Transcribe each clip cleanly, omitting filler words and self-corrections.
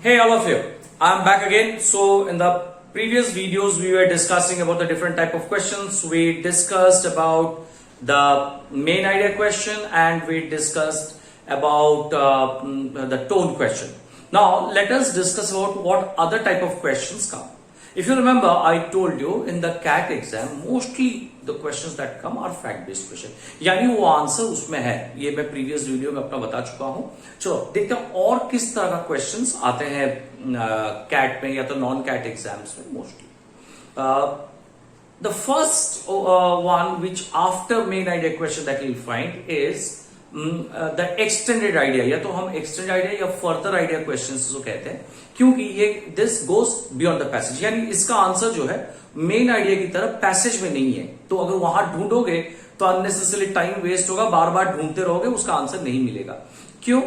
Hey all of you, I'm back again. So in the previous videos we were discussing about the different type of questions. We discussed about the main idea question and we discussed about the tone question. Now let us discuss about what other type of questions come. If you remember, I told you in the CAT exam mostly the questions that come are fact based question, यानी वो answer उसमें है. ये मैं previous video में अपना बता चुका हूं. चलो देखते हैं और किस तरह का क्वेश्चंस आते हैं कैट में या तो नॉन कैट एग्जाम्स में mostly. The first one which after main idea question that you'll find is the extended idea, या तो हम extended idea या further idea questions जो कहते हैं, क्योंकि ये this goes beyond the passage, यानी इसका आंसर जो है मेन आइडिया की तरफ पैसेज में नहीं है. तो अगर वहां ढूंढोगे तो अननेसेसरी टाइम वेस्ट होगा, बार बार ढूंढते रहोगे, उसका आंसर नहीं मिलेगा. क्यों?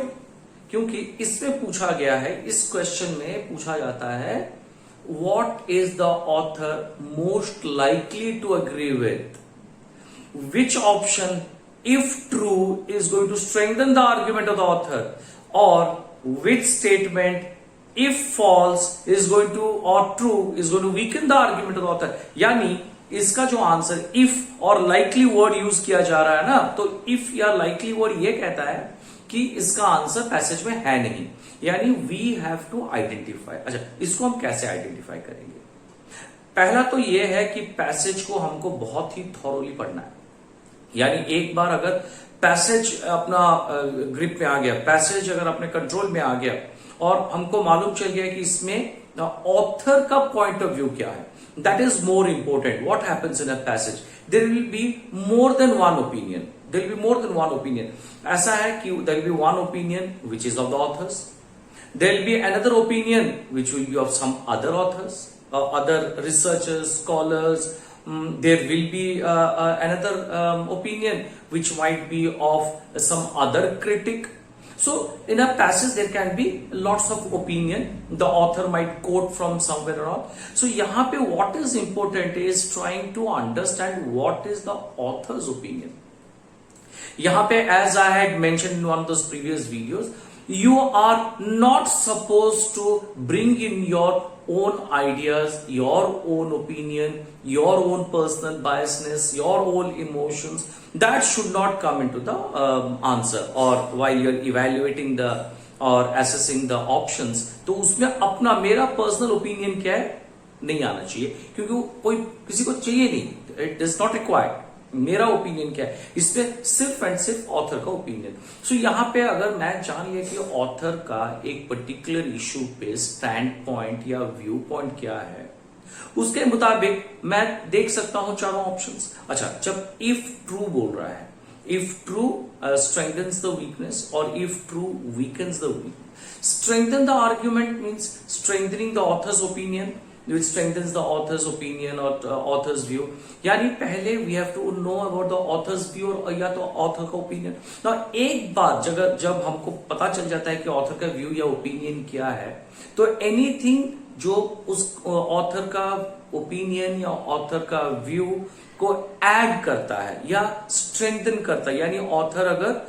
क्योंकि इसमें पूछा गया है, इस क्वेश्चन में पूछा जाता है what is the author most likely to agree with, which option if true is going to strengthen the argument of the author, or which statement if false is going to or true is going to weaken the argument of the author. यानी इसका जो answer if और likely word use किया जा रहा है ना, तो if या likely word ये कहता है कि इसका आंसर पैसेज में है नहीं, यानी वी हैव टू आइडेंटिफाई. अच्छा, इसको हम कैसे आइडेंटिफाई करेंगे? पहला तो ये है कि पैसेज को हमको बहुत ही थॉरोली पढ़ना है. यानी एक बार अगर पैसेज अपना ग्रिप में आ गया, पैसेज अगर अपने कंट्रोल में आ गया और हमको मालूम चल गया कि इसमें ऑथर का पॉइंट ऑफ व्यू क्या है, that is more important. What happens in a passage, there will be more than one opinion. There will be more than one opinion. ऐसा है कि there will be one opinion which is of the authors, there will be another opinion which will be of some other authors, other researchers, scholars. There will be another opinion which might be of some other critic. So in a passage there can be lots of opinion. The author might quote from somewhere or all. So यहाँ पे what is important is trying to understand what is the author's opinion. यहाँ पे as I had mentioned in one of those previous videos, you are not supposed to bring in your own ideas, your own opinion, your own personal biasness, your own emotions. That should not come into the answer or while you're evaluating the or assessing the options. तो उसमें अपना मेरा personal opinion क्या है नहीं आना चाहिए, क्योंकि कोई किसी को चाहिए नहीं. It is not required. मेरा ओपिनियन क्या है, इसमें सिर्फ एंड सिर्फ ऑथर का ओपिनियन. सो यहां पे अगर मैं जान लिया कि ऑथर का एक पर्टिकुलर इशू पे स्टैंड पॉइंट या व्यू पॉइंट क्या है, उसके मुताबिक मैं देख सकता हूं चारों ऑप्शंस. अच्छा, जब इफ ट्रू बोल रहा है, if true strengthens the weakness और if true weakens the weakness. Strengthen the argument means strengthening the author's opinion which strengthens the author's opinion or author's view. यानी पहले we have to know about the author's view और या तो author का opinion. Now एक बार जब हमको पता चल जाता है कि author का view या opinion क्या है, तो anything जो उस author का opinion या author का view को add करता है या strengthen करता है, यानी author अगर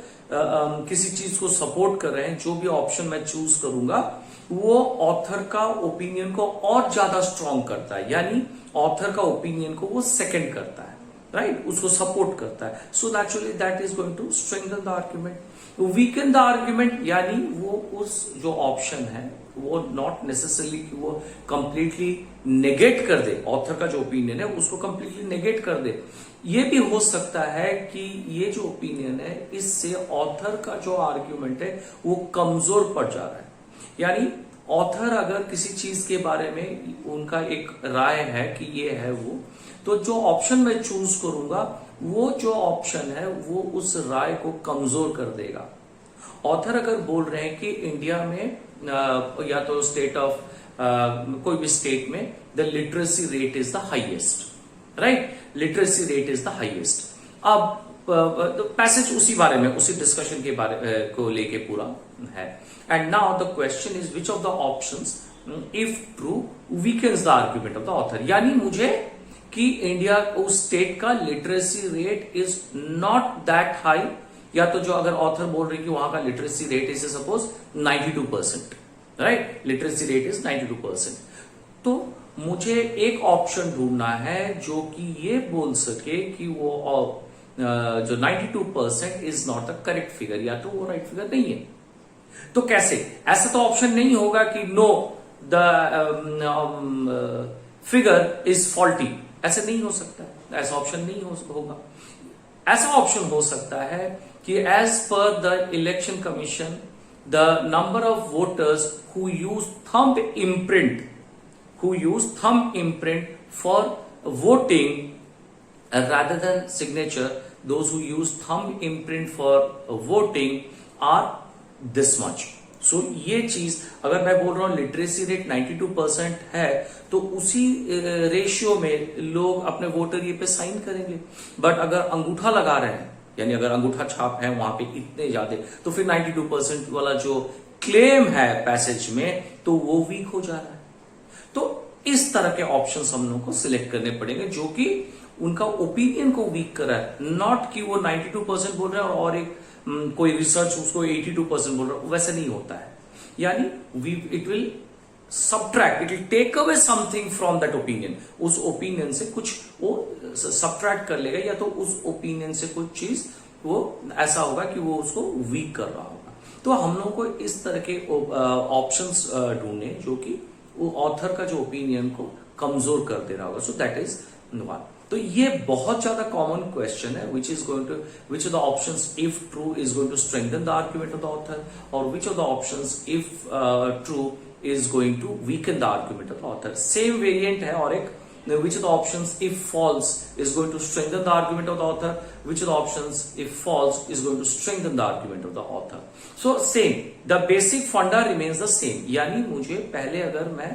किसी चीज को सपोर्ट कर रहे हैं, जो भी ऑप्शन मैं चूज करूंगा वो ऑथर का ओपिनियन को और ज्यादा स्ट्रॉन्ग करता है, यानी ऑथर का ओपिनियन को वो सेकंड करता है, राइट, उसको सपोर्ट करता है. So naturally that is going to strengthen the argument. Weaken the argument, यानी वो उस जो ऑप्शन है वो नॉट नेसेसरली कि वो कंप्लीटली नेगेट कर दे, ऑथर का जो ओपिनियन है उसको कंप्लीटली नेगेट कर दे. ये भी हो सकता है कि ये जो ओपिनियन है इससे ऑथर का जो आर्ग्यूमेंट है वो कमजोर पड़ जा रहा है. यानी ऑथर अगर किसी चीज के बारे में उनका एक राय है कि ये है वो, तो जो ऑप्शन मैं चूज करूंगा वो जो ऑप्शन है वो उस राय को कमजोर कर देगा. ऑथर अगर बोल रहे हैं कि इंडिया में या तो स्टेट ऑफ कोई भी स्टेट में the literacy rate is the highest, right, literacy rate is the highest. अब तो पैसेज उसी बारे में, उसी डिस्कशन के बारे को लेके पूरा है. And now the question is which of the options if true weakens the argument of the author. यानी मुझे कि इंडिया उस स्टेट का literacy rate is not that high, या तो जो अगर ऑथर बोल रहे कि वहां का literacy rate is suppose 92%, right, literacy rate is 92%। तो मुझे एक ऑप्शन ढूंढना है जो कि ये बोल सके कि वो जो 92% is not the correct figure, या तो वो राइट फिगर नहीं है। तो कैसे? ऐसा तो ऑप्शन नहीं होगा कि know the figure is faulty, ऐसे नहीं हो सकता, ऐसा ऑप्शन नहीं होगा। ऐसा ऑप्शन हो सकता है कि as per the election commission the number of voters who use thumb imprint for voting rather than signature, those who use thumb imprint for voting are this much. So ये चीज अगर मैं बोल रहा हूं लिटरेसी रेट 92% है तो उसी रेशियो में लोग अपने वोटर ये पे साइन करेंगे। बट अगर अंगूठा लगा रहे हैं, यानी अगर अंगूठा छाप है वहां पे इतने ज्यादा, तो फिर 92% वाला जो क्लेम है पैसेज में तो वो वीक हो जा रहा है। तो इस तरह के ऑप्शंस हम लोग को सिलेक्ट करने पड़ेंगे जो कि उनका ओपिनियन को वीक कर रहा है, नॉट कि वो 92% बोल रहे हैं और एक कोई रिसर्च उसको 82% बोल रहा है, वैसे नहीं होता है। यानी it will subtract, it will take away something from that opinion, उस ओपिनियन से कुछ वो सब्ट्रैक्ट कर लेगा, या तो उस ओपिनियन से कुछ चीज वो ऐसा होगा कि वो उसको वीक कर रहा होगा। तो हम लोग को इस तरह के ऑप्शंस ढूंढने जो कि वो ऑथर का जो ओपिनियन को कमजोर कर दे रहा होगा। So that is one. तो ये बहुत ज्यादा कॉमन क्वेश्चन है, which of the options if true is going to strengthen the argument of the author, और which of the options if true is going to weaken the argument of the author. Same variant है, और एक which of the options if false is going to strengthen the argument of the author, which of the options if false is going to strengthen the argument of the author. So same, the basic funda remains the same. यानी मुझे पहले अगर मैं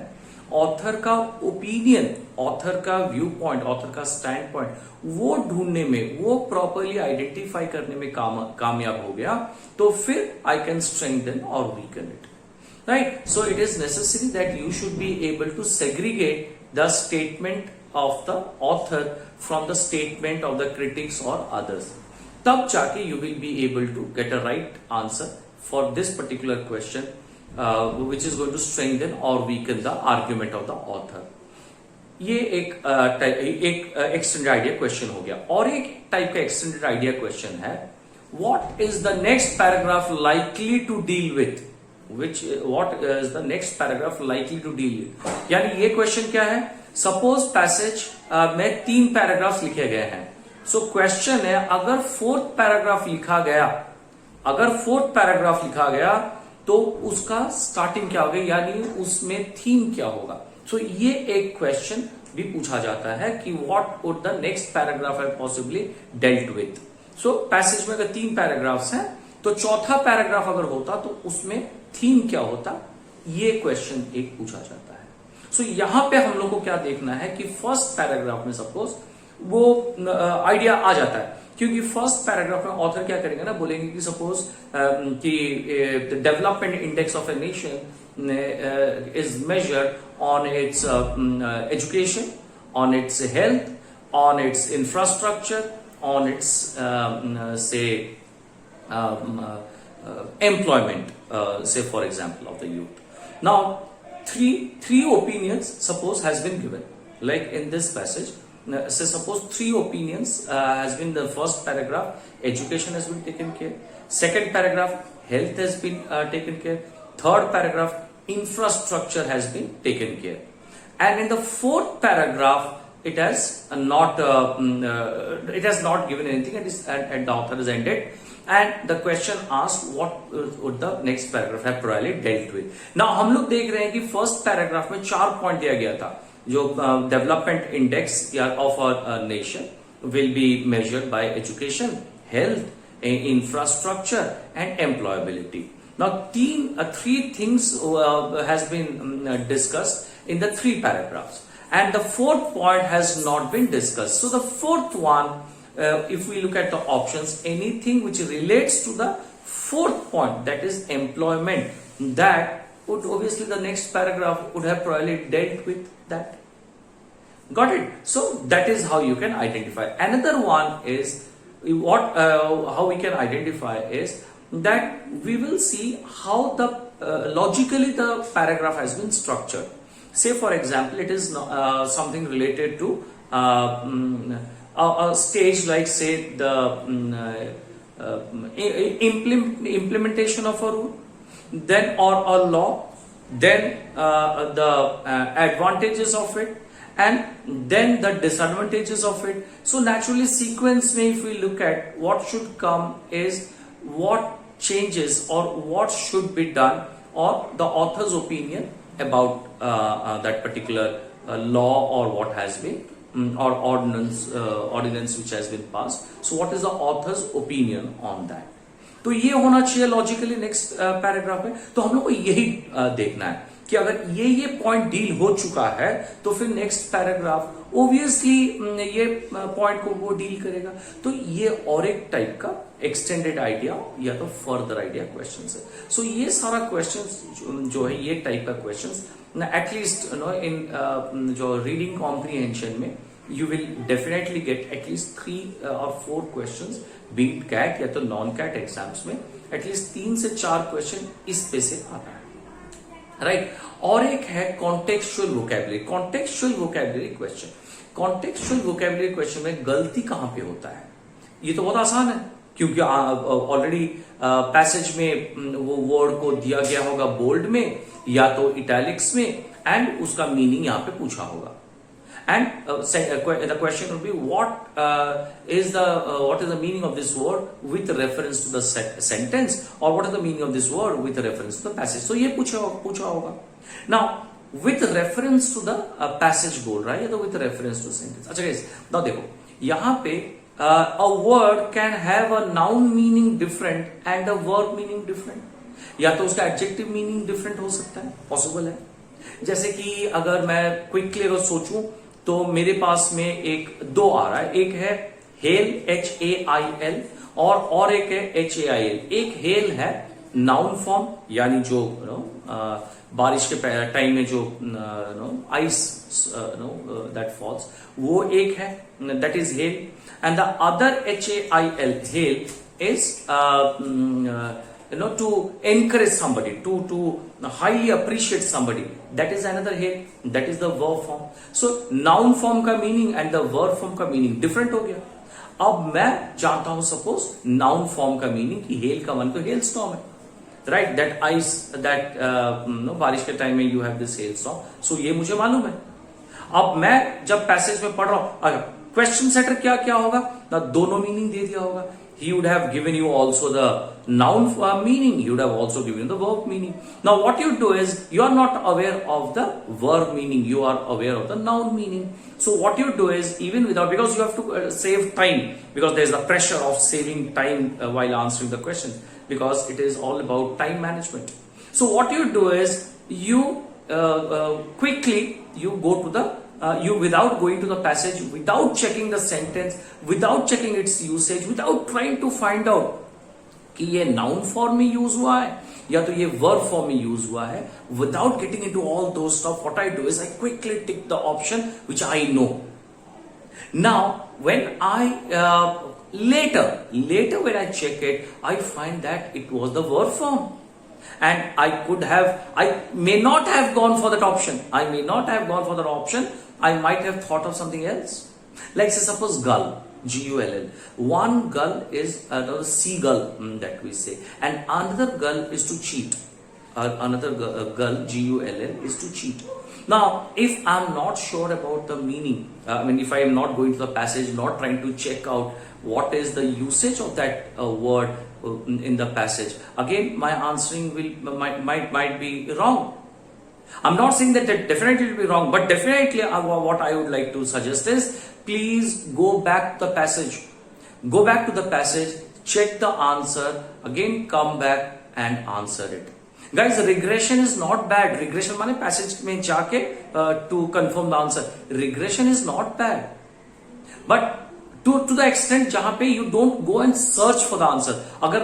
author का opinion, author का view point, author का stand point वो ढूंढने में, वो प्रॉपरली आइडेंटिफाई करने में कामयाब हो गया, तो फिर आई कैन स्ट्रेंथन और weaken it, right. So it is necessary that you should be able to segregate the statement of the author from the statement of the critics or others. तब जाके you will be able to get a right answer for this particular question, which is going to strengthen or weaken the argument of the author. ये एक extended idea question हो गया। और एक type का extended idea question है, what is the next paragraph likely to deal with? What is the next paragraph likely to deal with? यानी ये क्वेश्चन क्या है, सपोज पैसेज में 3 पैराग्राफ्स लिखे गए हैं। सो क्वेश्चन है, अगर फोर्थ पैराग्राफ लिखा गया तो उसका स्टार्टिंग क्या होगा, यानी उसमें थीम क्या होगा। सो ये एक क्वेश्चन भी पूछा जाता है कि what would the next paragraph have possibly dealt with. So passage में अगर 3 पैराग्राफ्स हैं तो चौथा पैराग्राफ अगर होता तो उसमें थीम क्या होता, ये क्वेश्चन एक पूछा जाता है। सो यहां पे हम लोग को क्या देखना है कि फर्स्ट पैराग्राफ में सपोज वो आइडिया आ जाता है, क्योंकि फर्स्ट पैराग्राफ में ऑथर क्या करेंगे ना, बोलेंगे कि सपोज कि the development index of a nation is measured on it's education, on it's health, on it's infrastructure, on it's से employment, say for example of the youth. Now three opinions suppose has been given, like in this passage, say suppose 3 opinions has been the first paragraph, education has been taken care, second paragraph health has been taken care, third paragraph infrastructure has been taken care, and in the fourth paragraph it has not given anything, and the author has ended. And the question asked what would the next paragraph have probably dealt with. Now हम लोग देख रहे हैं कि first paragraph में 4 point दिया गया था, जो development index of a nation will be measured by education, health, infrastructure and employability. Now 3 things has been discussed in the 3 paragraphs, and the 4th point has not been discussed. So the 4th one, if we look at the options, anything which relates to the 4th point, that is employment, that would obviously the next paragraph would have probably dealt with that. Got it? So that is how you can identify. Another one is how we can identify is that we will see how the logically the paragraph has been structured. Say for example, it is something related to a stage like say the implementation of a rule, then or a law, then the advantages of it, and then the disadvantages of it. So naturally sequence में if we look at what should come is what changes or what should be done or the author's opinion about that particular law or what has been or ordinance which has been passed. So what is the author's opinion on that? तो ये होना चाहिए logically next paragraph में. तो हम लोग को यही देखना है कि अगर ये पॉइंट डील हो चुका है तो फिर नेक्स्ट पैराग्राफ ऑब्वियसली ये पॉइंट को वो डील करेगा. तो ये और एक टाइप का एक्सटेंडेड आइडिया या तो फर्दर आइडिया क्वेश्चन है. सो ये सारा क्वेश्चन जो है ये टाइप का क्वेश्चन एटलीस्ट इन जो रीडिंग कॉम्प्रीहेंशन में you will definitely get at least 3 or 4 questions, be it CAT या तो नॉन कैट एग्जाम्स में एटलीस्ट 3 से 4 क्वेश्चन इस पे से आता है, राइट. और एक है contextual vocabulary. Contextual vocabulary question, contextual vocabulary question में गलती कहां पे होता है? ये तो बहुत आसान है क्योंकि ऑलरेडी पैसेज में वो वर्ड को दिया गया होगा बोल्ड में या तो इटैलिक्स में एंड उसका मीनिंग यहां पे पूछा होगा. And the question would be what is the meaning of this word with reference to the sentence, or what is the meaning of this word with reference to the passage. So ये पूछा होगा. Now with reference to the passage बोल रहा है या तो with reference to sentence. अच्छा guys, now देखो यहाँ पे a word can have a noun meaning different and a verb meaning different. या तो उसका adjective meaning different हो सकता है, possible है. जैसे कि अगर मैं क्विकली अगर सोचूं तो मेरे पास में एक दो आ रहा है. एक है हेल HAIL और एक है HAIL. एक हेल है नाउन फॉर्म यानी जो बारिश के टाइम में जो आइस दैट फॉल्स वो एक है, that is hello. And the other HAIL hell is to encourage somebody, to highly appreciate somebody, that is another hail, that is the verb form. So noun form का meaning and the verb form का meaning different हो गया. अब मैं जानता हूं suppose noun form का meaning कि हेल का मन तो हेल स्टॉर्म है, राइट. दैट आइस दैट बारिश के टाइम में you have this hail storm. So ये मुझे मालूम है. अब मैं जब पैसेज में पढ़ रहा हूं क्वेश्चन सेटर क्या क्या होगा ना, दोनों मीनिंग दे दिया होगा. He would have given you also the noun meaning. He would have also given the verb meaning. Now what you do is you are not aware of the verb meaning. You are aware of the noun meaning. So what you do is even without, because you have to save time, because there is the pressure of saving time while answering the questions, because it is all about time management. So what you do is you quickly you go to the you without going to the passage, without checking the sentence, without checking its usage, without trying to find out कि ये noun form में use हुआ है या तो ये verb form में use हुआ है, without getting into all those stuff, what I do is I quickly tick the option which I know. Now when I later when I check it, I find that it was the verb form. And I may not have gone for that option. I may not have gone for that option. I might have thought of something else. Like say suppose gull, Gull. One gull is another seagull that we say, and another gull is to cheat. Another gull, Gull, is to cheat. Now, if I'm not sure about the meaning, if I am not going to the passage, not trying to check out what is the usage of that word in the passage, again my answering might be wrong. I'm not saying that definitely will be wrong, but definitely what I would like to suggest is please go back to the passage. Go back to the passage, check the answer, again come back and answer it. Guys, regression is not bad. Regression माने passage में जाके to confirm the answer. Regression is not bad, but to the extent जहां पे you don't go and search for the answer. अगर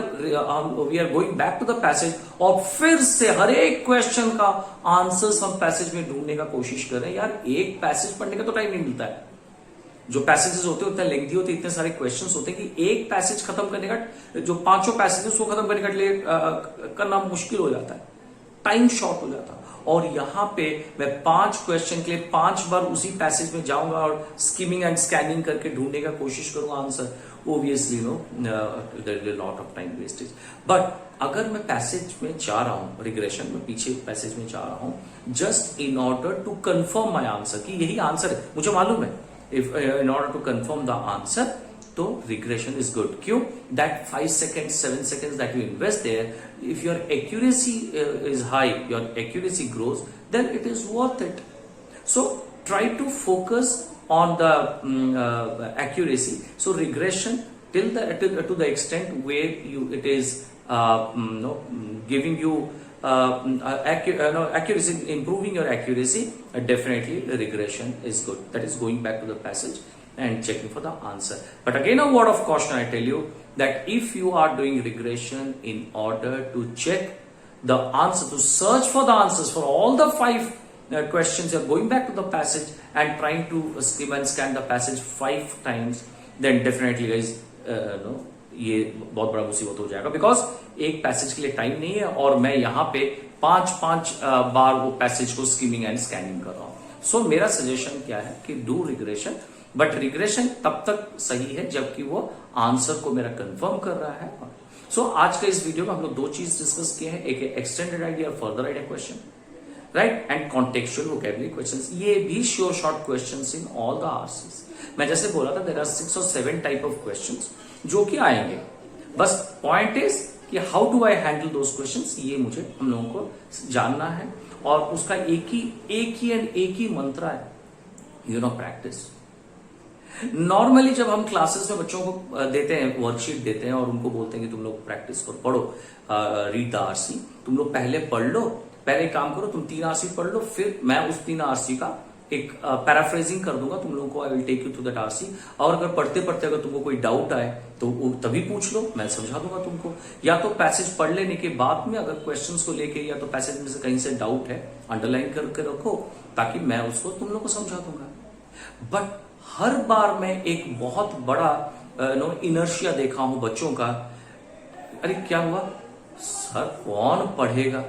we are going back to the passage और फिर से हर एक क्वेश्चन का आंसर्स हम पैसेज में ढूंढने का कोशिश कर रहे हैं, यार एक पैसेज पढ़ने का तो टाइम नहीं मिलता है. जो पैसेजेस होते हैं उतने लेंथी होते हैं, इतने सारे क्वेश्चंस होते हैं कि एक पैसेज खत्म करने का, जो 5 पैसेज उसको खत्म करने के लिए करना मुश्किल हो जाता है. टाइम शॉर्ट हो जाता। और यहां पे मैं 5 क्वेश्चन के लिए 5 बार उसी पैसेज में जाऊंगा और स्किमिंग एंड स्कैनिंग करके ढूंढने का कोशिश करूंगा answer, obviously no there is lot of time wastage. But अगर मैं पैसेज में जा रहा हूं, रिग्रेशन में पीछे पैसेज में जा रहा हूं, just in order to confirm my answer कि यही आंसर है, मुझे मालूम है, if in order to confirm the answer, तो रिग्रेशन इज गुड। क्यों? That 5 seconds 7 seconds that you invest there, if your accuracy is high, your accuracy grows, then it is worth it. So try to focus on the accuracy. So regression to the extent where it is giving you accuracy, improving your accuracy, definitely regression is good. That is going back to the passage and checking for the answer. But again, a word of caution, I tell you that if you are doing regression in order to check the answer, to search for the answers for all the 5 questions, you're going back to the passage and trying to skim and scan the passage 5 times, then definitely guys ये बहुत बड़ा मुसीबत हो जाएगा, because एक passage के लिए time नहीं है और मैं यहाँ पे 5 बार वो पैसेज को स्किमिंग एंड स्कैनिंग कर रहा हूं। सो मेरा सजेशन क्या है कि डू रिग्रेशन, बट रिग्रेशन तब तक सही है जबकि वो आंसर को मेरा कंफर्म कर रहा है। सो आज के इस वीडियो में हम लोग 2 चीज डिस्कस किए हैं, एक एक्सटेंडेड आइडिया और further idea question, right, and contextual vocabulary questions. ये भी sure short questions in all the RCs. मैं जैसे बोला था, there are 6 or 7 type of questions जो कि आएंगे। बस पॉइंट इज कि how do I handle those questions, ये मुझे हम लोगों को जानना है। और उसका एक ही मंत्र है, यू नो, प्रैक्टिस। नॉर्मली जब हम क्लासेस में बच्चों को देते हैं, वर्कशीट देते हैं और उनको बोलते हैं कि तुम लोग प्रैक्टिस करो, पढ़ो, रीड द आरसी, तुम लोग पहले पढ़ लो, पहले काम करो, तुम 3 आरसी पढ़ लो, फिर मैं उस 3 आरसी का एक पैराफ्रेजिंग कर दूंगा तुम लोगों को, I will take you through that RC. और अगर पढ़ते पढ़ते अगर तुमको कोई डाउट आए तो तभी पूछ लो, मैं समझा दूंगा तुमको। या तो पैसेज पढ़ लेने के बाद में अगर क्वेश्चंस को लेके या तो पैसेज में से कहीं से डाउट है, अंडरलाइन करके रखो ताकि मैं उसको तुम लोग को समझा दूंगा। बट हर बार मैं एक बहुत बड़ा इनर्शिया देखा हूं बच्चों का, अरे क्या हुआ सर, कौन पढ़ेगा?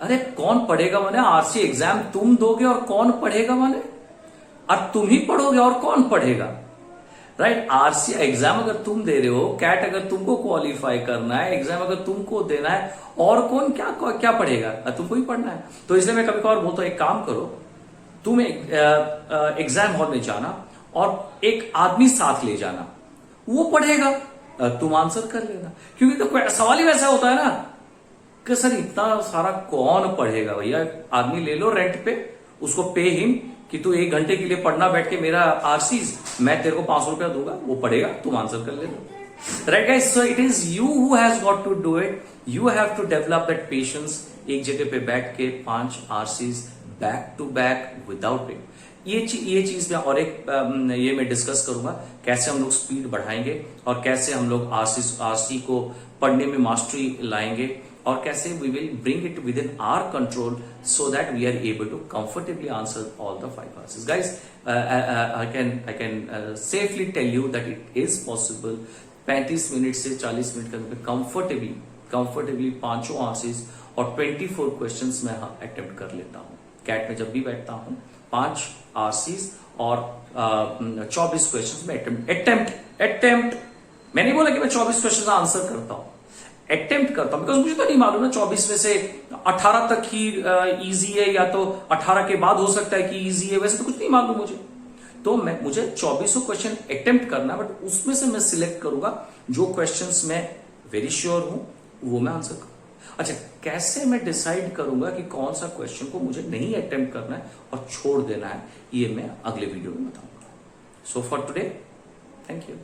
अरे कौन पढ़ेगा माने आरसी एग्जाम तुम दोगे और कौन पढ़ेगा माने, और तुम ही पढ़ोगे और कौन पढ़ेगा, राइट। आरसी एग्जाम अगर तुम दे रहे हो, कैट अगर तुमको क्वालिफाई करना है, एग्जाम अगर तुमको देना है, और कौन क्या पढ़ेगा, तुमको ही पढ़ना है। तो इसलिए मैं कभी कभार बोलता हूं, एक काम करो, तुम एग्जाम हॉल में जाना और एक आदमी साथ ले जाना, वो पढ़ेगा, तुम आंसर कर लेना। क्योंकि तो सवाल ही वैसा होता है ना कि सर इतना सारा कौन पढ़ेगा, भैया आदमी ले लो रेंट पे, उसको पे हिम कि तू 1 घंटे के लिए पढ़ना बैठ के मेरा आरसीज, मैं तेरे को 500 रुपया दूंगा, वो पढ़ेगा, तुम आंसर कर लेना, right guys. So it is you who has got to do it, you have to develop that patience. एक जगह पे बैठ के 5 RCs back to back without it, ये चीज मैं और एक ये मैं डिस्कस करूंगा, कैसे हम लोग स्पीड बढ़ाएंगे और कैसे हम लोग आरसी को पढ़ने में मास्टरी लाएंगे और कैसे we will bring it within our control so that we are able to comfortably answer all the 5 answers. Guys, I can safely tell you that it is possible 35 minute से 40 minute तक comfortably 5 answers और 24 questions में attempt कर लेता हूं। Cat में जब भी बैठता हूं 5 आरसीज और 24 क्वेश्चंस में अटेम्प्ट। मैंने बोला कि मैं 24 क्वेश्चन आंसर करता हूं, अटेम्प्ट करता हूं, बिकॉज मुझे तो नहीं मालूम ना 24 में से 18 तक ही इजी है या तो 18 के बाद हो सकता है कि इजी है, वैसे तो कुछ नहीं मालूम मुझे। तो मुझे 24 क्वेश्चन अटेम्प्ट करना, बट उसमें से मैं सिलेक्ट करूंगा जो क्वेश्चंस मैं वेरी श्योर हूं वो मैं आंसर करूंगा। अच्छा, कैसे मैं डिसाइड करूंगा कि कौन सा क्वेश्चन को मुझे नहीं अटेम्प्ट करना है और छोड़ देना है, ये मैं अगले वीडियो में बताऊंगा। So for today, thank you.